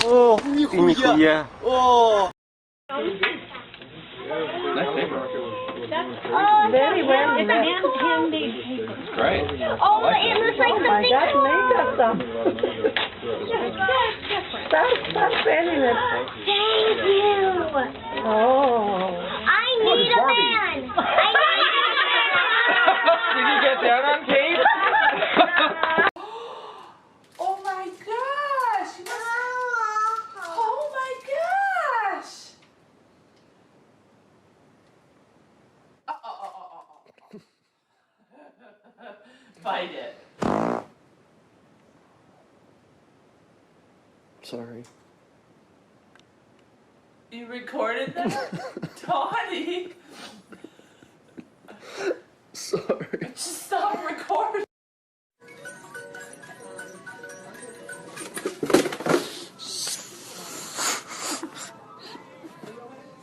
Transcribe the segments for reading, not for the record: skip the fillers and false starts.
Oh, ini kuya. Oh. Very well. It's handmade paper. Great. Oh, it looks like Oh my something. God, makeup stuff. Stop spending it. Thank you. Oh. I need a man. Did you get that on tape? Oh my gosh! Oh my gosh! Bite it. Sorry. You recorded that? Tawny! Sorry. Just stop recording.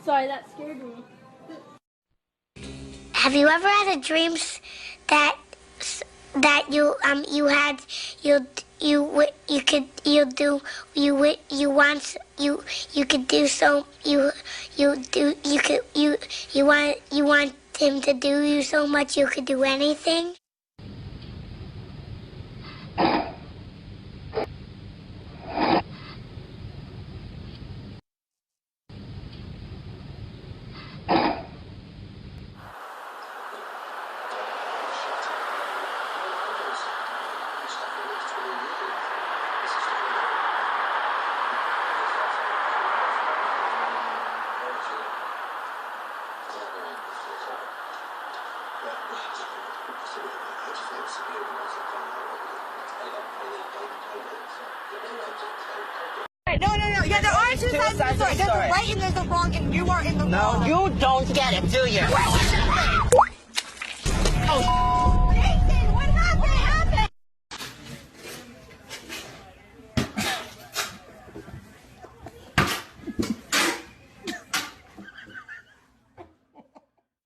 Sorry, that scared me. Have you ever had a dream that you had you could you want him to do you so much you could do anything? No. Yeah, there are two sides of the story. There's a right and there's a wrong, and you are in the wrong. You don't get it, do you?